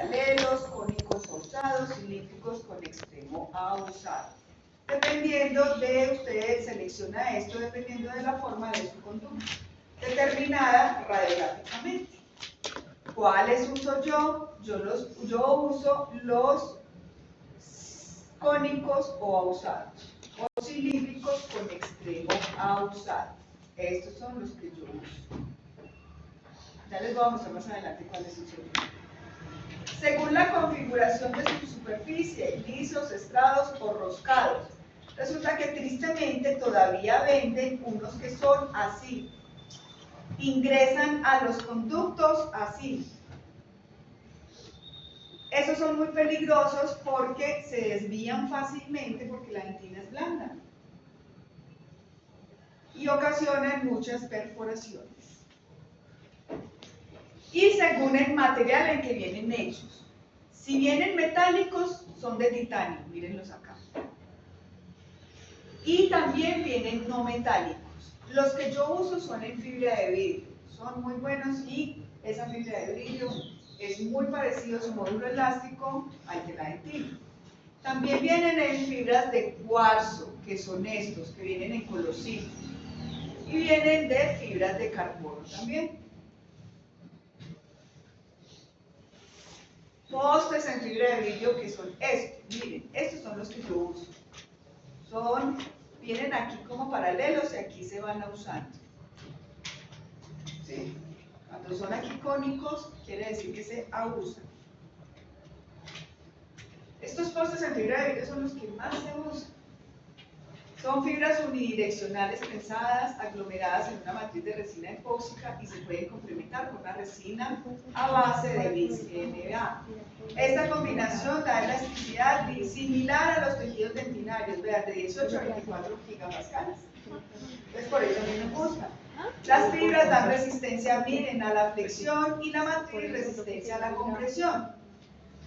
paralelos, cónicos usados, cilíndricos con extremo A usado. Dependiendo de, usted selecciona esto dependiendo de la forma de su conducta, determinada radiográficamente. ¿Cuáles uso yo? Yo uso los cónicos o ausados, o cilíndricos con extremo ausado. Estos son los que yo uso. Ya les voy a mostrar más adelante cuáles uso yo. Según la configuración de su superficie, lisos, estrados o roscados. Resulta que tristemente todavía venden unos que son así. Ingresan a los conductos así. Esos son muy peligrosos porque se desvían fácilmente porque la dentina es blanda y ocasionan muchas perforaciones. Y según el material en que vienen hechos. Si vienen metálicos, son de titanio, mírenlos acá. Y también vienen no metálicos. Los que yo uso son en fibra de vidrio, son muy buenos y esa fibra de vidrio es muy parecido su módulo elástico al de la dentina. También vienen en fibras de cuarzo, que son estos, que vienen en colorcitos. Y vienen de fibras de carbono también. Postes en fibra de vidrio que son estos. Miren, estos son los que yo uso. Vienen aquí como paralelos y aquí se van usando. ¿Sí? Cuando son aquí cónicos, quiere decir que se abusan. Estos postes en fibra de vidrio son los que más se usan. Son fibras unidireccionales prensadas, aglomeradas en una matriz de resina epóxica y se pueden complementar con una resina a base de bis-NA. Esta combinación da elasticidad similar a los tejidos dentinarios, vean, de 18 a 24 gigapascales. Entonces por eso a mí me gusta. Las fibras dan resistencia, miren, a la flexión y la matriz resistencia a la compresión.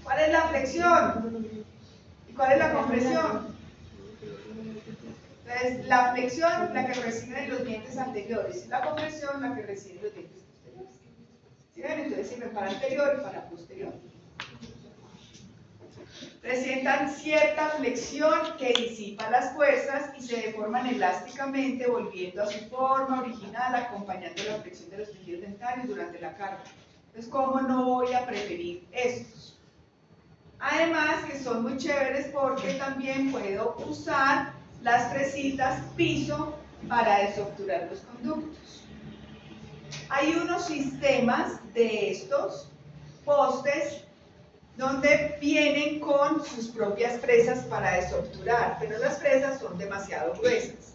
¿Cuál es la flexión? ¿Y cuál es la compresión? Entonces, la flexión, la que reciben los dientes anteriores, la compresión, la que reciben los dientes posteriores. ¿Sí ven? Entonces sirven para anterior y para posterior. Presentan cierta flexión que disipa las fuerzas y se deforman elásticamente, volviendo a su forma original, acompañando la flexión de los tejidos dentarios durante la carga. Entonces, ¿cómo no voy a preferir estos? Además, que son muy chéveres porque también puedo usar las fresitas piso para desobturar los conductos. Hay unos sistemas de estos postes donde vienen con sus propias fresas para desobturar, pero las fresas son demasiado gruesas.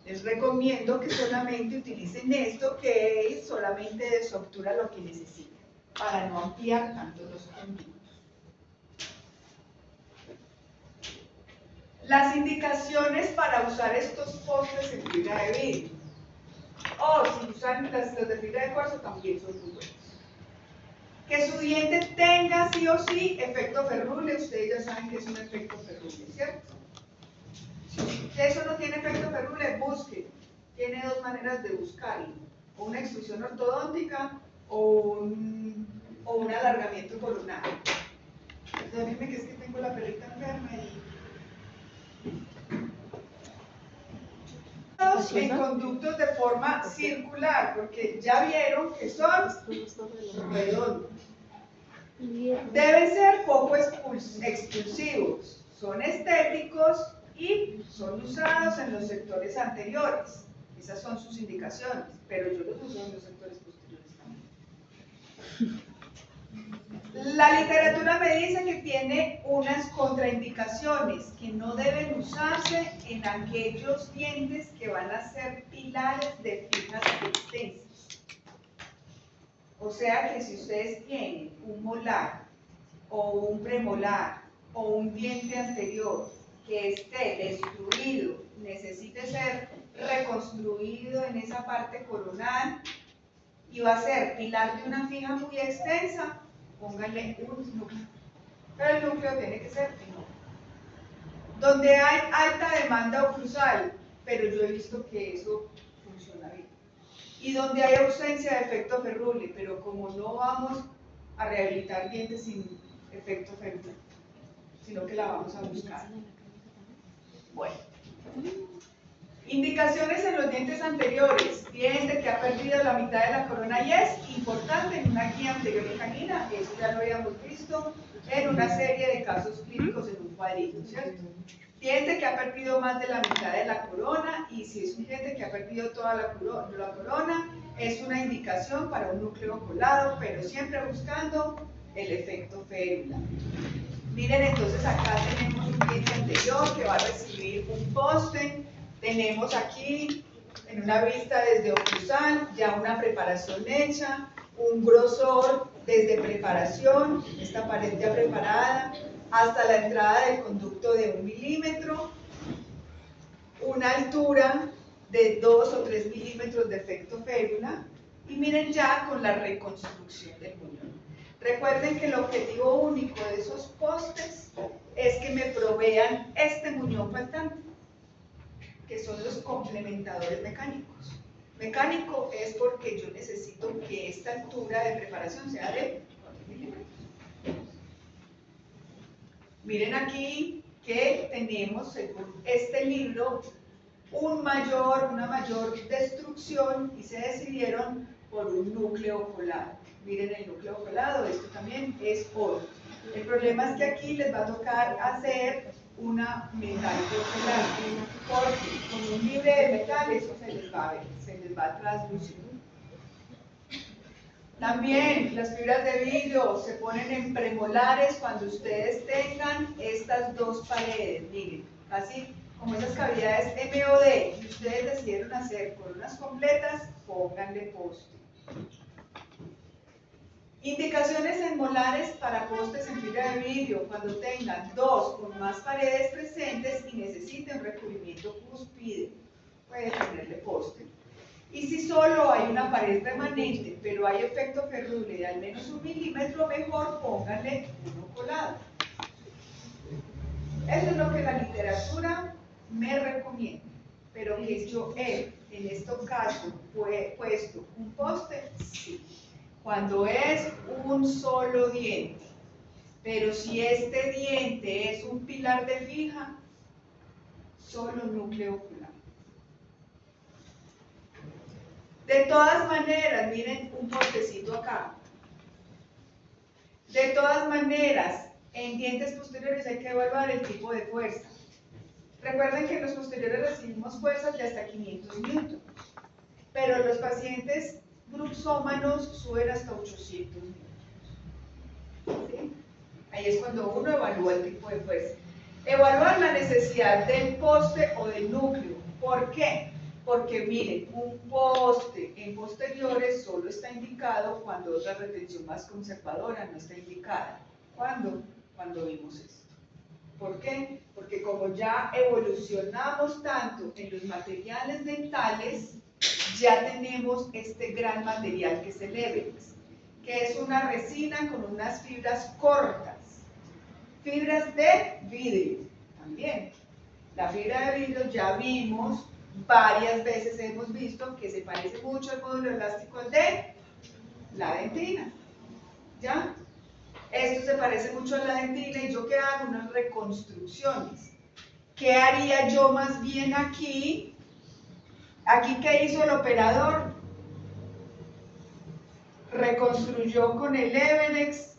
Les recomiendo que solamente utilicen esto, que solamente desobtura lo que necesitan, para no ampliar tanto los conductos. Las indicaciones para usar estos postes en fibra de vidrio, o si usan los de fibra de cuarzo, también son muy buenos. Que su diente tenga sí o sí efecto Férrule. Ustedes ya saben que es un efecto Férrule, ¿cierto? Si eso no tiene efecto Férrule, busque. Tiene dos maneras de buscar: o una extrusión ortodóntica o un alargamiento coronar. Perdónenme que es que tengo la perrita enferma y... en conductos de forma circular, porque ya vieron que son redondos. Deben ser poco expulsivos, son estéticos y son usados en los sectores anteriores. Esas son sus indicaciones, pero yo los uso en los sectores posteriores también. La literatura me dice que tiene unas contraindicaciones, que no deben usarse en aquellos dientes que van a ser pilares de fijas extensas. O sea que si ustedes tienen un molar o un premolar o un diente anterior que esté destruido, necesite ser reconstruido en esa parte coronal y va a ser pilar de una fija muy extensa, pónganle un núcleo. Pero el núcleo tiene que ser enorme. Donde hay alta demanda oclusal, pero yo he visto que eso funciona bien. Y donde hay ausencia de efecto Férrule, pero como no vamos a rehabilitar dientes sin efecto férula, sino que la vamos a buscar. Bueno. Indicaciones en los dientes anteriores. Diente que ha perdido la mitad de la corona y es importante en una guía anterior en canina, eso ya lo habíamos visto en una serie de casos clínicos en un cuadrito, ¿cierto? Diente que ha perdido más de la mitad de la corona, y si es un diente que ha perdido toda la corona, es una indicación para un núcleo colado, pero siempre buscando el efecto férula. Miren, entonces acá tenemos un diente anterior que va a recibir un poste. Tenemos aquí, en una vista desde oclusal, ya una preparación hecha, un grosor desde preparación, esta pared ya preparada, hasta la entrada del conducto de 1 milímetro, una altura de 2 o 3 milímetros de efecto férula, y miren ya con la reconstrucción del muñón. Recuerden que el objetivo único de esos postes es que me provean este muñón faltante, que son los complementadores mecánicos. Mecánico es porque yo necesito que esta altura de preparación sea de 4 milímetros. Miren aquí que tenemos, según este libro, una mayor destrucción y se decidieron por un núcleo colado. Miren el núcleo colado, esto también es oro. El problema es que aquí les va a tocar hacer una metal porcelana, porque con un libre de metal eso se les va a ver, se les va a traslucir. También las fibras de vidrio se ponen en premolares cuando ustedes tengan estas dos paredes, miren, así como esas cavidades MOD, y ustedes decidieron hacer coronas completas, pónganle poste. Indicaciones en molares para postes en fibra de vidrio cuando tengan dos o más paredes presentes y necesiten recubrimiento cúspide, pueden ponerle poste. Y si solo hay una pared remanente, pero hay efecto férula de al menos 1 milímetro, mejor pónganle uno colado. Eso es lo que la literatura me recomienda, pero que yo he, en estos casos, puesto un poste, sí. Cuando es un solo diente, pero si este diente es un pilar de fija, solo núcleo ocular. De todas maneras, miren un postecito acá. De todas maneras, en dientes posteriores hay que evaluar el tipo de fuerza. Recuerden que en los posteriores recibimos fuerzas de hasta 500 newton, pero los pacientes bruxómanos suben hasta 800 newton. ¿Sí? Ahí es cuando uno evalúa el tipo de fuerza. Evaluar la necesidad del poste o del núcleo. ¿Por qué? Porque miren, un poste en posteriores solo está indicado cuando otra retención más conservadora no está indicada. ¿Cuándo? Cuando vimos esto. ¿Por qué? Porque como ya evolucionamos tanto en los materiales dentales, ya tenemos este gran material que es el Everex, que es una resina con unas fibras cortas, fibras de vidrio también. La fibra de vidrio ya vimos, varias veces hemos visto que se parece mucho al módulo elástico de la dentina, ¿ya? Esto se parece mucho a la dentina y yo que hago unas reconstrucciones. ¿Qué haría yo más bien aquí? Aquí, ¿qué hizo el operador? Reconstruyó con el Everex,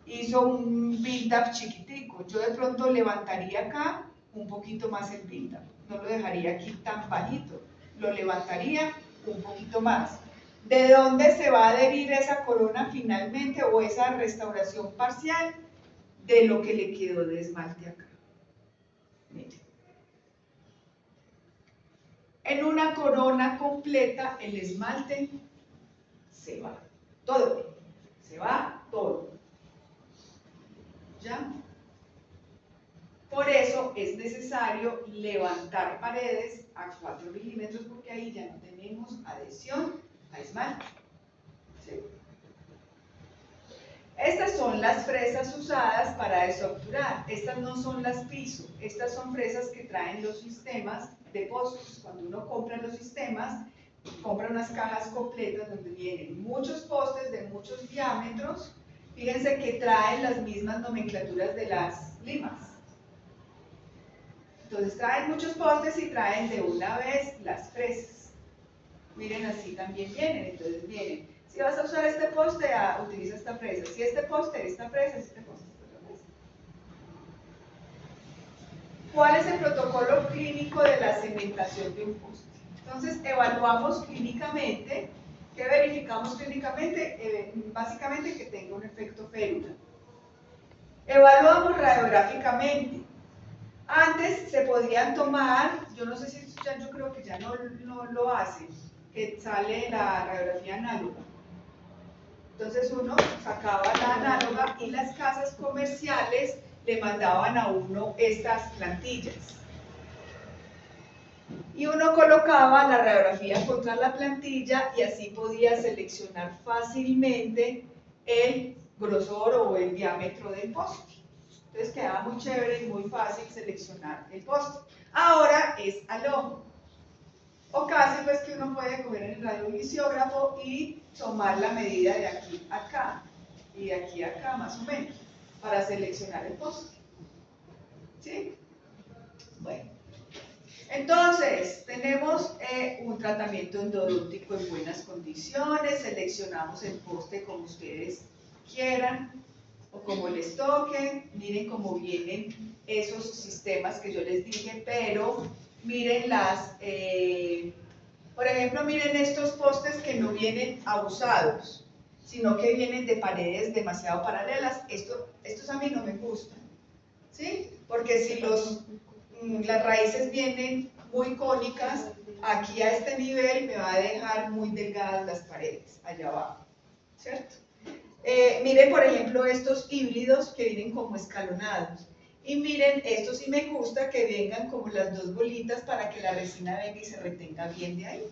hizo un build-up chiquitico. Yo de pronto levantaría acá un poquito más el build-up. No lo dejaría aquí tan bajito. Lo levantaría un poquito más. ¿De dónde se va a adherir esa corona finalmente o esa restauración parcial? De lo que le quedó de esmalte acá. Miren. En una corona completa el esmalte se va. Todo. Se va todo. ¿Ya? Por eso es necesario levantar paredes a 4 milímetros porque ahí ya no tenemos adhesión a esmalte. ¿Sí? Estas son las fresas usadas para desobturar. Estas no son las piso. Estas son fresas que traen los sistemas de postes. Cuando uno compra los sistemas, compra unas cajas completas donde vienen muchos postes de muchos diámetros Fíjense que traen las mismas nomenclaturas de las limas. Entonces traen muchos postes y traen de una vez las fresas. Miren, así también vienen. Entonces vienen. Si vas a usar este poste, utiliza esta fresa. Si este poste, esta fresa. Si este poste, esta fresa. ¿Cuál es el protocolo clínico de la cementación de un poste? Entonces evaluamos clínicamente. ¿Qué verificamos clínicamente? Básicamente que tenga un efecto férula. Evaluamos radiográficamente. Antes se podían tomar, yo no sé si ya, yo creo que ya no lo hacen, que sale la radiografía análoga. Entonces uno sacaba la análoga y las casas comerciales le mandaban a uno estas plantillas. Y uno colocaba la radiografía contra la plantilla y así podía seleccionar fácilmente el grosor o el diámetro del poste. Entonces quedaba muy chévere y muy fácil seleccionar el poste. Ahora es al ojo. O casi pues que uno puede coger en el radiovisiógrafo y tomar la medida de aquí a acá y de aquí a acá más o menos para seleccionar el poste. ¿Sí? Bueno. Entonces, tenemos un tratamiento endodóntico en buenas condiciones, seleccionamos el poste como ustedes quieran o como les toque. Miren cómo vienen esos sistemas que yo les dije, pero miren por ejemplo, miren estos postes que no vienen abusados, sino que vienen de paredes demasiado paralelas. Estos a mí no me gustan, ¿sí? Porque si las raíces vienen muy cónicas, aquí a este nivel me va a dejar muy delgadas las paredes, allá abajo, ¿cierto? Miren, por ejemplo, estos híbridos que vienen como escalonados. Y miren, estos sí me gusta que vengan como las dos bolitas para que la resina venga y se retenga bien de ahí.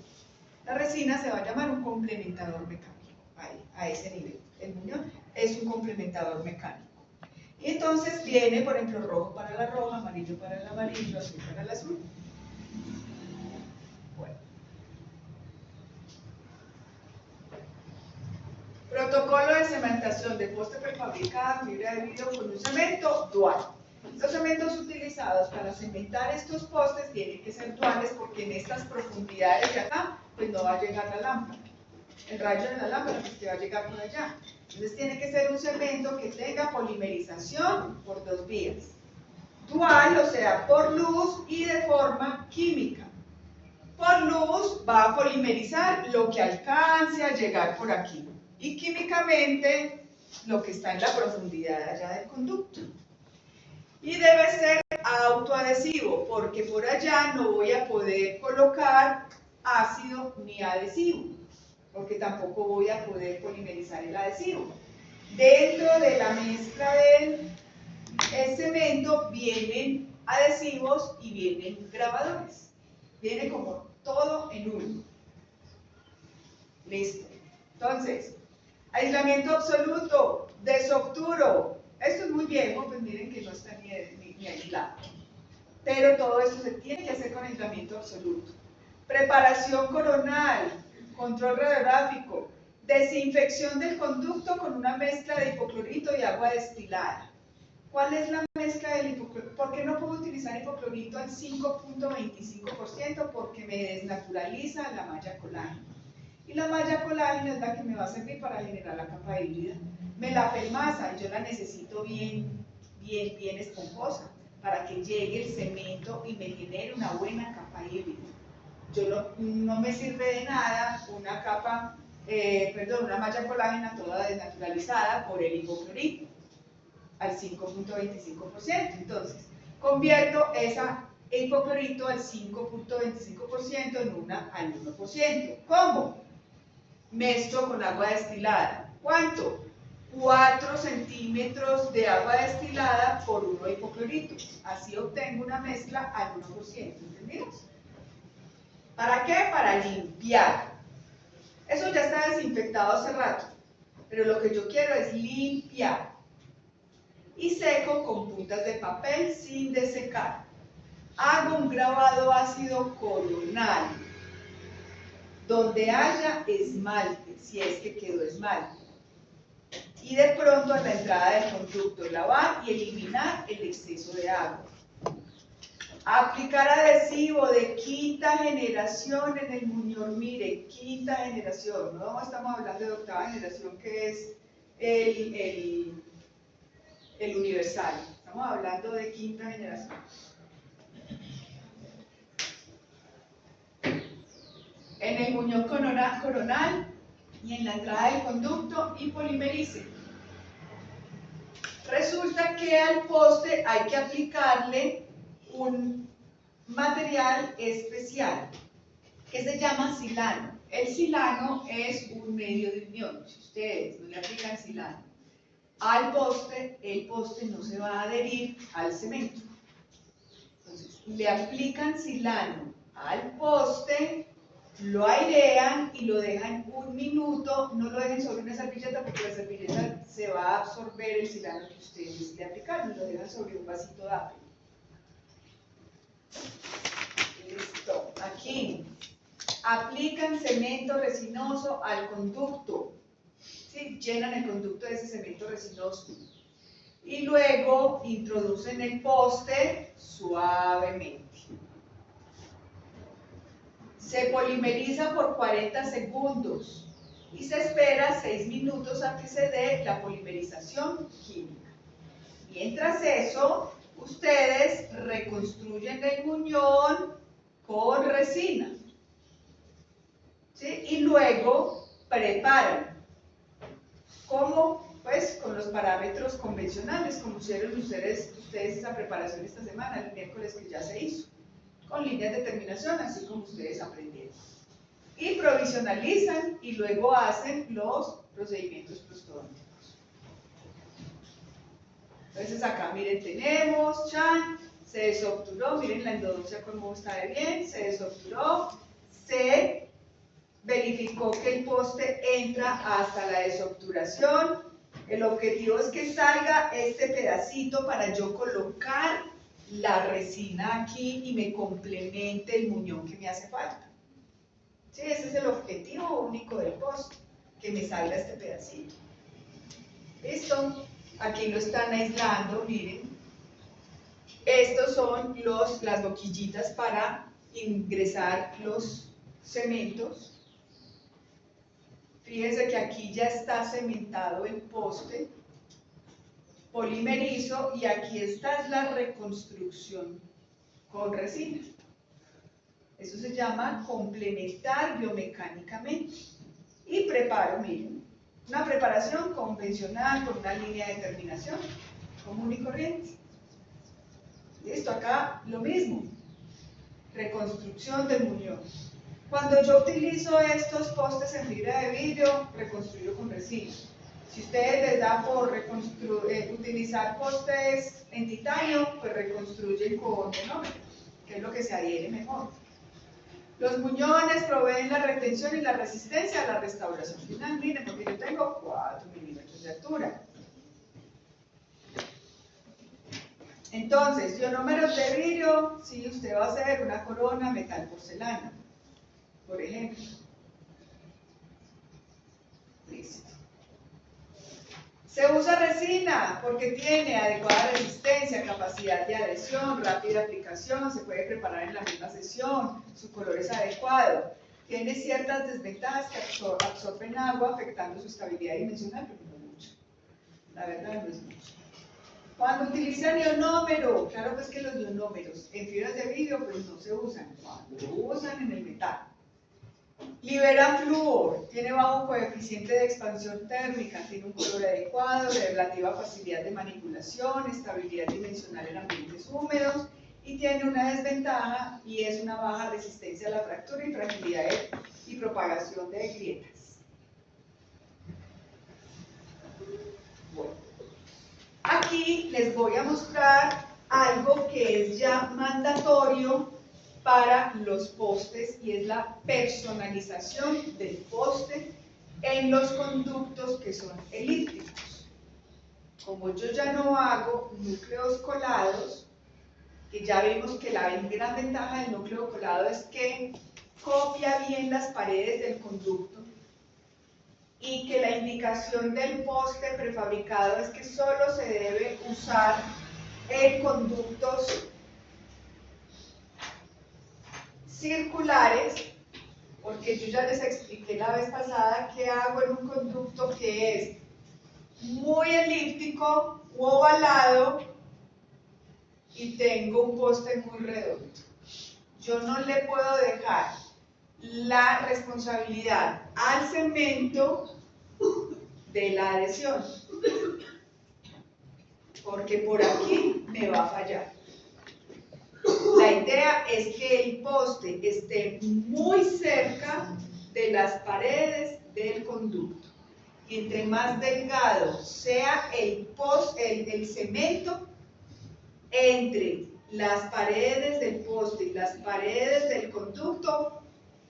La resina se va a llamar un complementador mecánico, ahí, a ese nivel. El muñón es un complementador mecánico. Y entonces viene, por ejemplo, rojo para la roja, amarillo para el amarillo, azul para el azul. Bueno. Protocolo de cementación de poste prefabricada en fibra de vidrio con un cemento dual. Los cementos utilizados para cementar estos postes tienen que ser duales porque en estas profundidades de acá, pues no va a llegar la lámpara. El rayo de la lámpara pues que va a llegar por allá. Entonces tiene que ser un cemento que tenga polimerización por dos vías. Dual, o sea, por luz y de forma química. Por luz va a polimerizar lo que alcance a llegar por aquí. Y químicamente lo que está en la profundidad allá del conducto. Y debe ser autoadhesivo, porque por allá no voy a poder colocar ácido ni adhesivo, porque tampoco voy a poder polimerizar el adhesivo. Dentro de la mezcla del cemento vienen adhesivos y vienen grabadores. Viene como todo en uno. Listo. Entonces, aislamiento absoluto, desobturo. Esto es muy viejo, pues miren que no está ni aislado. Pero todo esto se tiene que hacer con aislamiento absoluto. Preparación coronal, control radiográfico, desinfección del conducto con una mezcla de hipoclorito y agua destilada. ¿Cuál es la mezcla del hipoclorito? ¿Por qué no puedo utilizar hipoclorito al 5.25%? Porque me desnaturaliza la malla colágena. Y la malla colágena es la que me va a servir para generar la capa híbrida. Me la pelmaza y yo la necesito bien esponjosa para que llegue el cemento y me genere una buena capa híbrida. No me sirve de nada una una malla colágena toda desnaturalizada por el hipoclorito al 5.25%. Entonces, convierto esa hipoclorito al 5.25% en una al 1%. ¿Cómo? Mezclo con agua destilada. ¿Cuánto? 4 centímetros de agua destilada por 1 hipoclorito. Así obtengo una mezcla al 1%. ¿Entendimos? ¿Para qué? Para limpiar. Eso ya está desinfectado hace rato, pero lo que yo quiero es limpiar. Y seco con puntas de papel sin desecar. Hago un grabado ácido coronal, donde haya esmalte, si es que quedó esmalte. y de pronto a la entrada del conducto, lavar y eliminar el exceso de agua. Aplicar adhesivo de quinta generación en el muñón, mire, quinta generación, no estamos hablando de octava generación que es el universal, estamos hablando de quinta generación. En el muñón coronal y en la entrada del conducto y polimerice. Resulta que al poste hay que aplicarle un material especial que se llama silano. El silano es un medio de unión. Si ustedes no le aplican silano al poste, el poste no se va a adherir al cemento. Entonces, le aplican silano al poste, lo airean y lo dejan 1 minuto, no lo dejen sobre una servilleta porque la servilleta se va a absorber el silano que ustedes le aplicaron, lo dejan sobre un vasito de agua. Listo, aquí aplican cemento resinoso al conducto, ¿sí? Llenan el conducto de ese cemento resinoso y luego introducen el poste suavemente. Se polimeriza por 40 segundos y se espera 6 minutos a que se dé la polimerización química. Mientras eso, ustedes reconstruyen el muñón con resina, ¿sí? Y luego preparan. ¿Cómo? Pues con los parámetros convencionales, como hicieron ustedes esa preparación esta semana, el miércoles que ya se hizo, con líneas de terminación, así como ustedes aprendieron. Y provisionalizan y luego hacen los procedimientos prostodónticos. Entonces acá miren, tenemos, chan, se desobturó, miren la endodoncia cómo está de bien, se desobturó, se verificó que el poste entra hasta la desobturación. El objetivo es que salga este pedacito para yo colocar la resina aquí y me complemente el muñón que me hace falta. Sí, ese es el objetivo único del poste, que me salga este pedacito. ¿Listo? Aquí lo están aislando, miren. Estos son las boquillitas para ingresar los cementos. Fíjense que aquí ya está cementado el poste, polimerizo y aquí está la reconstrucción con resina. Eso se llama complementar biomecánicamente. Y preparo, miren, una preparación convencional con una línea de terminación común y corriente. Listo, acá lo mismo. Reconstrucción del muñón. Cuando yo utilizo estos postes en fibra de vidrio, reconstruyo con resina. Si ustedes les da por utilizar postes en titanio, pues reconstruyen con monómeros, que es lo que se adhiere mejor. Los muñones proveen la retención y la resistencia a la restauración final. Miren, porque yo tengo 4 milímetros de altura. Entonces, ionómeros de vidrio, si usted va a hacer una corona metal porcelana, por ejemplo. Listo. Se usa resina porque tiene adecuada resistencia, capacidad de adhesión, rápida aplicación, se puede preparar en la misma sesión, su color es adecuado. Tiene ciertas desventajas que absorben agua, afectando su estabilidad dimensional, pero no mucho. La verdad no es mucho. Cuando utilizan ionómero, claro pues que los ionómeros en fibras de vidrio pues no se usan, cuando lo usan en el metal. Liberan flúor, tiene bajo coeficiente de expansión térmica, tiene un color adecuado, relativa facilidad de manipulación, estabilidad dimensional en ambientes húmedos y tiene una desventaja y es una baja resistencia a la fractura y fragilidad y propagación de grietas. Bueno, aquí les voy a mostrar algo que es ya mandatorio para los postes y es la personalización del poste en los conductos que son elípticos. Como yo ya no hago núcleos colados, que ya vimos que la gran ventaja del núcleo colado es que copia bien las paredes del conducto, y que la indicación del poste prefabricado es que solo se debe usar en conductos circulares, porque yo ya les expliqué la vez pasada qué hago en un conducto que es muy elíptico u ovalado y tengo un poste muy redondo. Yo no le puedo dejar la responsabilidad al cemento de la adhesión, porque por aquí me va a fallar. La idea es que el poste esté muy cerca de las paredes del conducto. Y entre más delgado sea el cemento, entre las paredes del poste y las paredes del conducto,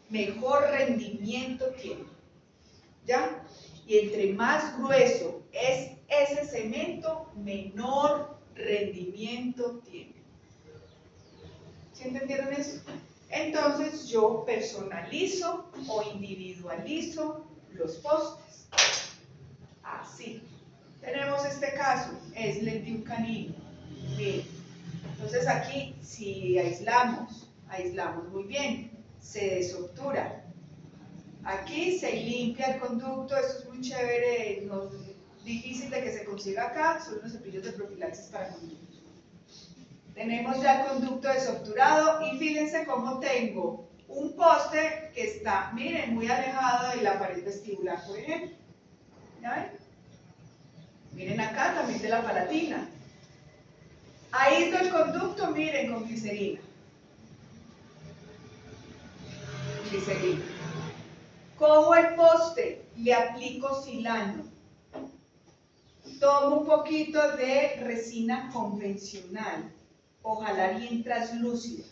mejor rendimiento tiene. ¿Ya? Y entre más grueso es ese cemento, menor rendimiento tiene. ¿Sí entendieron eso? Entonces yo personalizo o individualizo los postes. Así. Tenemos este caso, es el de un canino. Bien. Entonces aquí, si aislamos muy bien, se desobtura. Aquí se limpia el conducto, esto es muy chévere, no, difícil de que se consiga acá, son unos cepillos de profilaxis para conductos. Tenemos ya el conducto desobturado y fíjense cómo tengo un poste que está, miren, muy alejado de la pared vestibular, por ejemplo. ¿Ya ven? Miren acá también de la palatina. Aíslo el conducto, miren, con glicerina. Glicerina. Cojo el poste, le aplico silano. Tomo un poquito de resina convencional, ojalá bien translúcida,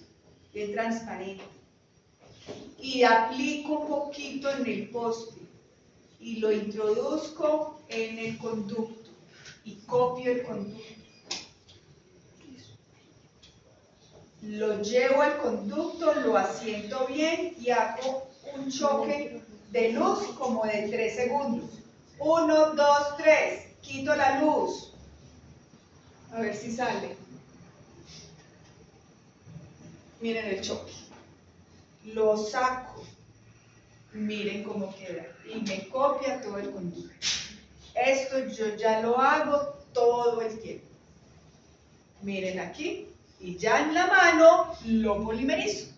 bien transparente. Y aplico un poquito en el poste y lo introduzco en el conducto y copio el conducto. Lo llevo al conducto, lo asiento bien y hago un choque de luz como de 3 segundos. 1, 2, 3. Quito la luz. A ver si sale. Miren el choque. Lo saco. Miren cómo queda. Y me copia todo el conducto. Esto yo ya lo hago todo el tiempo. Miren aquí. Y ya en la mano lo polimerizo.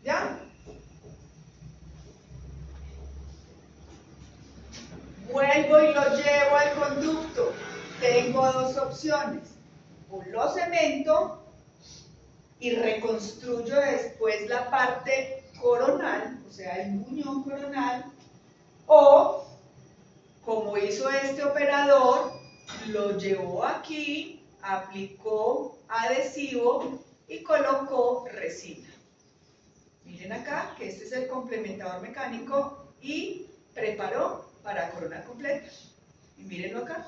¿Ya? Vuelvo y lo llevo al conducto. Tengo dos opciones. O lo cemento y reconstruyo después la parte coronal, o sea, el muñón coronal, o, como hizo este operador, lo llevó aquí, aplicó adhesivo y colocó resina. Miren acá que este es el complementador mecánico y preparó para corona completa. Y mírenlo acá.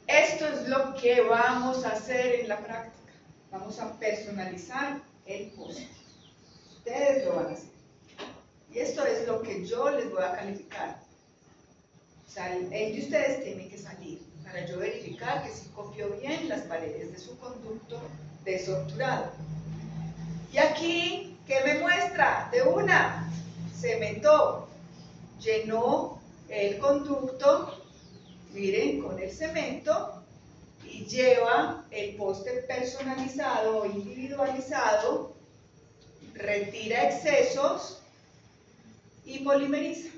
Esto es lo que vamos a hacer en la práctica. Vamos a personalizar el poste. Ustedes lo van a hacer. Y esto es lo que yo les voy a calificar. O sea, el de ustedes tiene que salir para yo verificar que sí copió bien las paredes de su conducto desobturado. Y aquí, ¿qué me muestra? De una, cementó, llenó el conducto, miren, con el cemento y lleva el poste personalizado o individualizado, retira excesos y polimeriza.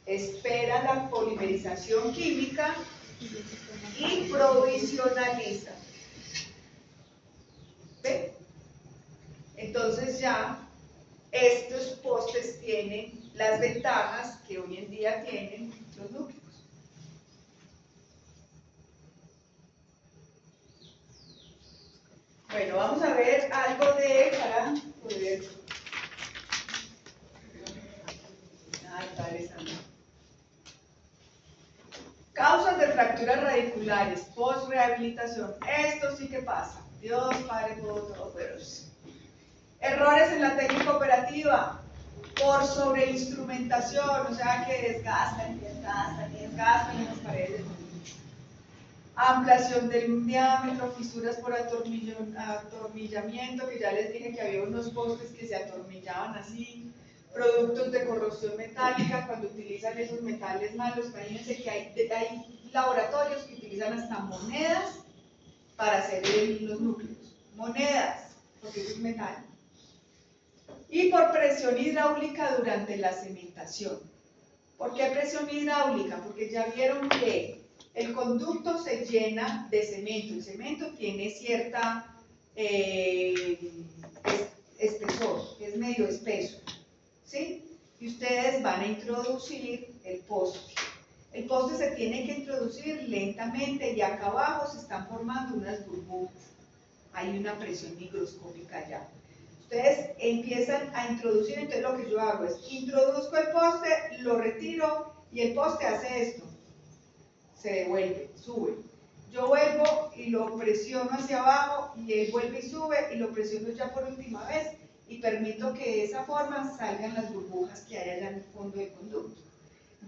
Espera la polimerización química y provisionaliza. ¿Ven? Entonces ya estos postes tienen las ventajas que hoy en día tienen los núcleos. Bueno, vamos a ver algo para poder... Ay, Padre Santo. Causas de fracturas radiculares, post-rehabilitación. Esto sí que pasa. Dios Padre Todopoderoso. Errores en la técnica operativa por sobreinstrumentación, o sea que desgastan las paredes. Ampliación del diámetro, fisuras por atornillamiento, que ya les dije que había unos postes que se atornillaban así. Productos de corrosión metálica, cuando utilizan esos metales malos, imagínense que hay laboratorios que utilizan hasta monedas para hacer los núcleos. Monedas, porque eso es metal. Y por presión hidráulica durante la cementación. ¿Por qué presión hidráulica? Porque ya vieron que el conducto se llena de cemento. El cemento tiene cierta espesor, es medio espeso, ¿sí? Y ustedes van a introducir el poste. El poste se tiene que introducir lentamente y acá abajo se están formando unas burbujas. Hay una presión higroscópica allá. Ustedes empiezan a introducir, entonces lo que yo hago es introduzco el poste, lo retiro y el poste hace esto. Se devuelve, sube. Yo vuelvo y lo presiono hacia abajo y él vuelve y sube y lo presiono ya por última vez y permito que de esa forma salgan las burbujas que hay allá en el fondo del conducto.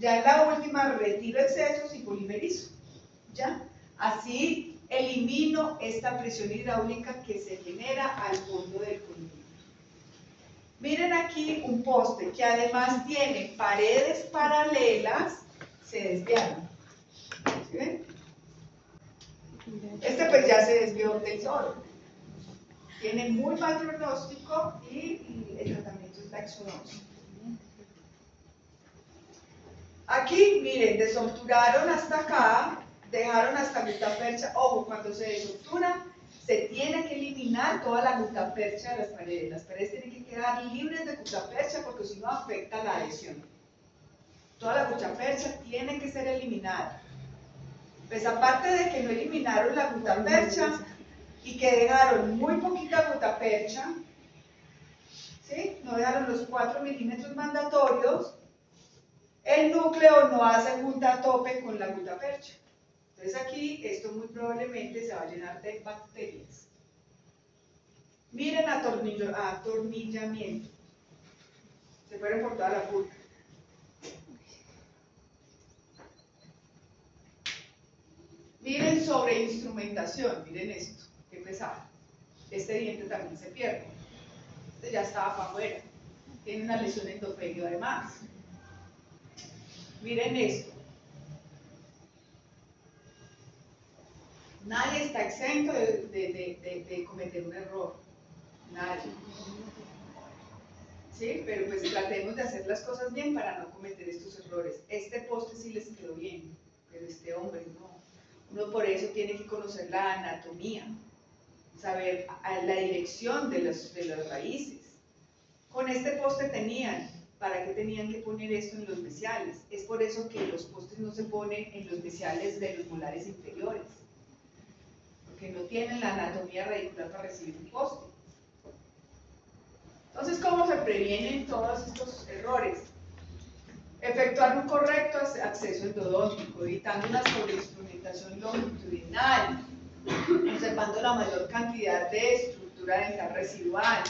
Ya en la última retiro excesos y polimerizo. ¿Ya? Así elimino esta presión hidráulica que se genera al fondo del conducto. Miren aquí un poste que además tiene paredes paralelas, se desviaron. ¿Sí ven? Este pues ya se desvió del sol. Tiene muy mal pronóstico y el tratamiento es la exodoncia. Aquí, miren, desobturaron hasta acá, dejaron hasta gutapercha. Ojo, cuando se desobtura, se tiene que eliminar toda la gutapercha de las paredes. Las paredes tienen que quedar libres de gutapercha porque si no afecta la adhesión. Toda la gutapercha tiene que ser eliminada. Pues aparte de que no eliminaron la gutapercha y que dejaron muy poquita gutapercha, ¿sí? No dejaron los 4 milímetros mandatorios, el núcleo no hace junta a tope con la gutapercha. Entonces aquí esto muy probablemente se va a llenar de bacterias. Miren atornillamiento. Se fueron por toda la punta. Miren sobre instrumentación, miren esto, qué pesado. Este diente también se pierde. Este ya estaba para afuera. Tiene una lesión endotelio además. Miren esto. Nadie está exento de cometer un error. Nadie. ¿Sí? Pero pues tratemos de hacer las cosas bien para no cometer estos errores. Este poste sí les quedó bien, pero este hombre no. Uno por eso tiene que conocer la anatomía, saber la dirección de las raíces. Con este poste tenían, ¿para qué tenían que poner esto en los mesiales? Es por eso que los postes no se ponen en los mesiales de los molares inferiores, porque no tienen la anatomía radicular para recibir un poste. Entonces, ¿cómo se previenen todos estos errores? Efectuar un correcto acceso endodóntico, evitando una sobreinstrumentación longitudinal, conservando la mayor cantidad de estructura dental residual,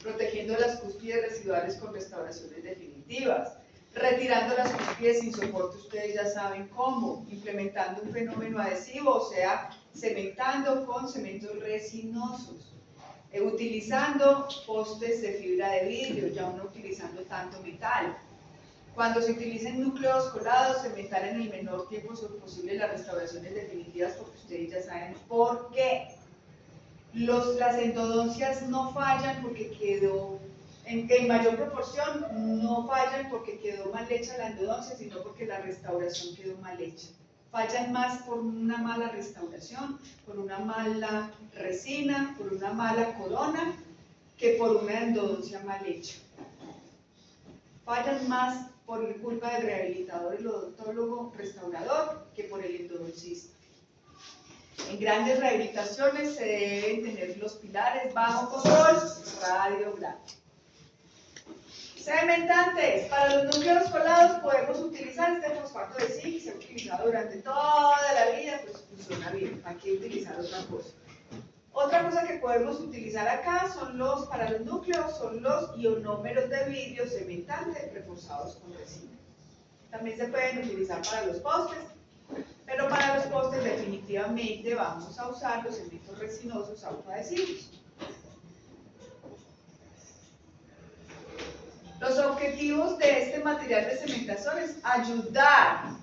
protegiendo las cúspides residuales con restauraciones definitivas, retirando las cúspides sin soporte, ustedes ya saben cómo, implementando un fenómeno adhesivo, o sea, cementando con cementos resinosos, utilizando postes de fibra de vidrio, ya no utilizando tanto metal. Cuando se utilicen núcleos colados, cementar en el menor tiempo posible las restauraciones definitivas, porque ustedes ya saben por qué. Las endodoncias no fallan porque quedó, en mayor proporción, no fallan porque quedó mal hecha la endodoncia, sino porque la restauración quedó mal hecha. Fallan más por una mala restauración, por una mala resina, por una mala corona, que por una endodoncia mal hecha. Fallan más por culpa del rehabilitador, el odontólogo restaurador, que por el endodoncista. En grandes rehabilitaciones se deben tener los pilares bajo control radiográfico. Cementantes. Para los núcleos colados podemos utilizar este fosfato de zinc, se ha utilizado durante toda la vida, pues funciona bien. ¿Para qué utilizar otra cosa? Otra cosa que podemos utilizar acá para los núcleos, son los ionómeros de vidrio cementante reforzados con resina. También se pueden utilizar para los postes, pero para los postes definitivamente vamos a usar los cementos resinosos autoadhesivos. Los objetivos de este material de cementación es ayudar,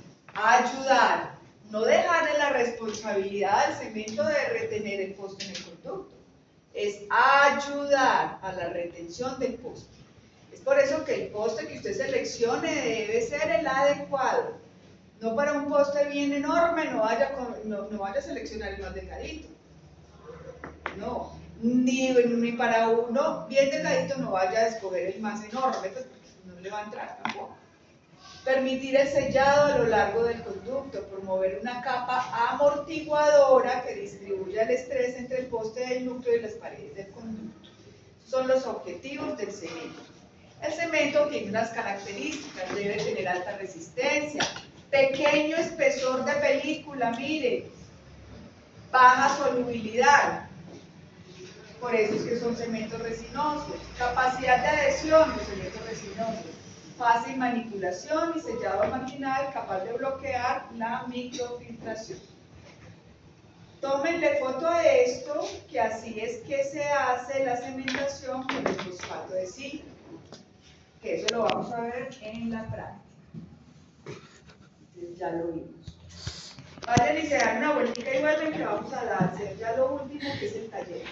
no dejarle la responsabilidad al cemento de retener el poste en el conducto, es ayudar a la retención del poste. Es por eso que el poste que usted seleccione debe ser el adecuado. No para un poste bien enorme, no vaya a seleccionar el más delgadito. No, ni para uno bien delgadito no vaya a escoger el más enorme, pues no le va a entrar tampoco. Permitir el sellado a lo largo del conducto, promover una capa amortiguadora que distribuya el estrés entre el poste del núcleo y las paredes del conducto. Son los objetivos del cemento. El cemento tiene unas características, debe tener alta resistencia, pequeño espesor de película, mire, baja solubilidad, por eso es que son cementos resinosos, capacidad de adhesión, los cementos resinosos, fácil manipulación y sellado marginal capaz de bloquear la microfiltración. Tómenle foto a esto, que así es que se hace la cementación con el fosfato de zinc, que eso lo vamos a ver en la práctica. Ya lo vimos. Vayan y se dan una vueltica y vuelven, que vamos a hacer ya lo último, que es el taller.